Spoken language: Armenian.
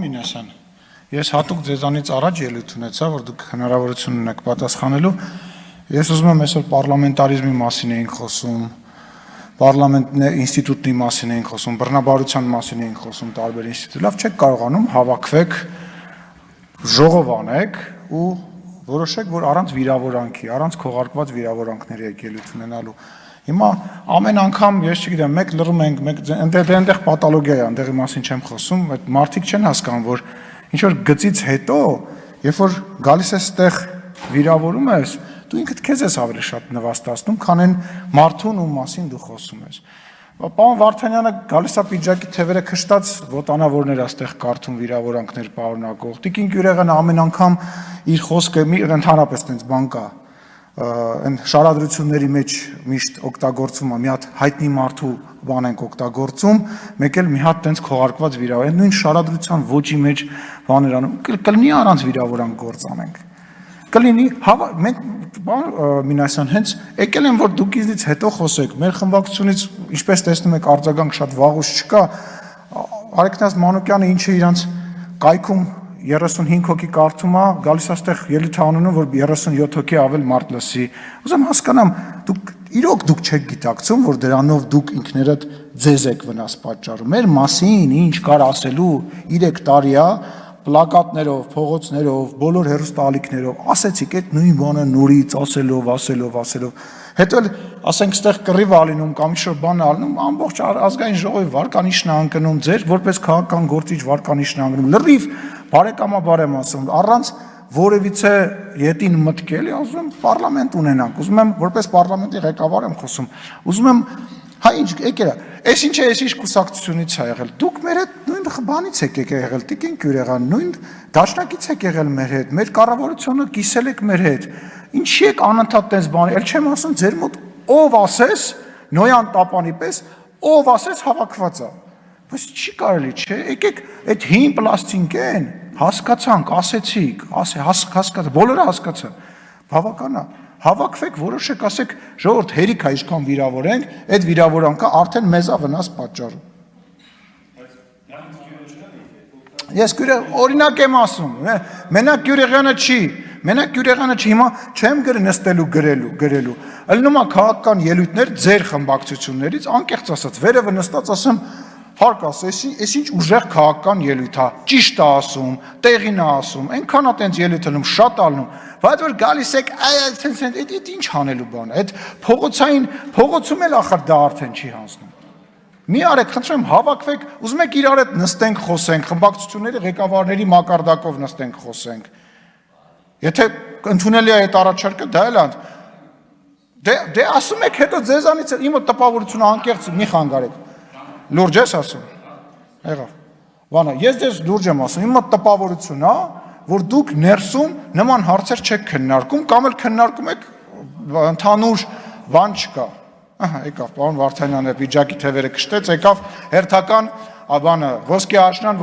Մինասյան, ես հատուկ ձեզանից առաջ ելույթ ունեցա, որ դուք հնարավորություն ունեք պատասխանելու։ Ես ուզում եմ այսօր պարլամենտարիզմի մասին էինք խոսում, պարլամենտ ինստիտուտի մասին էինք խոսում, բռնաբարության մասին էինք խոսում տարբեր ինստիտուտ։ Լավ չեք կարողանում հավաքվեք, ժողով անեք ու որոշեք, որ առանց վիրավորանքի, առանց քողարկված վիրավորանքների եք ելույթ ունենալու։ Հիմա ամեն անգամ, ես չգիտեմ, մեկ լռում ենք, մեկ այնտեղ պաթոլոգիա է, այնտեղի մասին չեմ խոսում, այդ մարդիկ չեն հասկանում, որ ինչ որ գծից հետո, երբ որ գալիս ես այդտեղ վիրավորում ես, դու ինքդ քեզ ես ավելի շատ նվաստացնում, քան այն մարդուն, ում մասին դու խոսում ես։ Պարոն Վարդանյանը գալիս է պիջակի թևերը քշտած ոտանավորներ այստեղ կարդում վիրավորանքներ պարունակող։ Տիկին Գյուրեղյանը ամեն անգամ իր խոսքը ընդհանրապես տենց բան կա, այն շարադրությունների մեջ միշտ օգտագործվում է, մի հատ հայտնի մարդու բան ենք օգտագործում, մեկ էլ մի հատ տենց քողարկված վիրավոր, նույն շարադրության ոճի մեջ բաներ անում, կլինի առանց վիրավորանք գործ անենք։ Կլինի, մենք Մինասյան հենց եկել են, որ դուք ինձնից հետո խոսեք, մեր խմբակցությունից, ինչպես տեսնում եք, արձագանք շատ վաղուց չկա, Արեգնաս Մանուկյանը ինչը իրանց կայքում 35 հոգի կարդում է, գալիս այստեղ ելույթ անունում, որ 37 հոգի ավել մարդ լսի։ Ուզում հասկանամ, իրոք դուք չեք գիտակցում, որ դրանով դուք ինքներդ ձեզ եք վնաս պատճառում։ Մեր մասին ինչ կար ասելու 3 տարի է, պլակատներով, փողոցներով, բոլոր հեռուստաալիքներով, ասեցիք այդ նույն բանը նորից ասելով, հետո էլ ասենք ստեղ կռիվ ալինում կամ ինչ-որ բան ալնում, ամբողջ ազգային ժողովի վարկանիշն է անկնում, ձեր որպես քաղաքական գործիչ վարկանիշն է անկնում, լրիվ բարեկամաբար եմ ասում, առանց որևիցե ետին մտք էլի, ուզում եմ պարլամենտ ունենանք, ուզում եմ որպես պարլամենտի ղեկավար եմ խոսում, ուզում եմ հա ինչ եկել է, այս ինչ է, այս ինչ կուսակցությունից է եղել, դուք մեր հետ նույն բանից եք եղել, Տիկին Գյուրեղյան, նույն դաշնակից եք եղել մեր հետ, մեր կառավարությունը կիսել եք մեր հետ, ինչի եք անընդհատ տես բանի, էլ չեմ ասում ձեր մոտ ով ասես, Նոյան Տապանի պես, ով ասես հավաքված է, բայց չի կարելի, չէ, եկեք այդ հին պլաստինկեն, հասկացանք, ասեցիք, հասկացա, բոլորը հասկացան, բավական է, հավաքվեք, որոշեք, ասեք, ժողովուրդ հերիք է ինչքան վիրավորենք, այդ վիրավորանքը արդեն մեզ է վնաս պատճառում։ Ես օրինակ եմ ասում, մենակ Գյուրեղյանը չի, հիմա չեմ նստելու գրելու, ելնում է քաղաքական ելույթներ ձեր խմբակցություններից, անկեղծ ասած, վերևը նստած ասեմ, հարկ ասես, այս ինչ ուժեղ քաղաքական ելույթ է, ճիշտ է ասում, տեղին է ասում, այնքան է տենց ելույթ անում, շատ ալնում, բայց որ գալիս եք, այդ ինչ հանելու բան է, այդ փողոցում էլ ախր դա արդեն չի հանձնում։ Մի արեք, խնդրեմ, հավաքվեք, ուզում եք իրար հետ նստենք, խոսենք, խմբակցությունների ղեկավարների մակարդակով նստենք, խոսենք։ Եթե ընդունելի է այդ առաջարկը, դա էլ անդ։ Դե ասում եք հետո ձեզանից իմ տպավորությունը անկեղծ մի խանգարեք։ Լուրջ ես ասում։ Եղավ։ Բանը, ես ձեզ լուրջ եմ ասում, իմ տպավորություն է, որ դուք ներսում նման հարցեր չեք քննարկում, կամ էլ քննարկում եք ընդհանուր բան չկա։ Ահա, եկավ, պարոն Վարդանյանը պիջակի թևերը քշտեց, եկավ հերթական բանը, ոսկե աշնան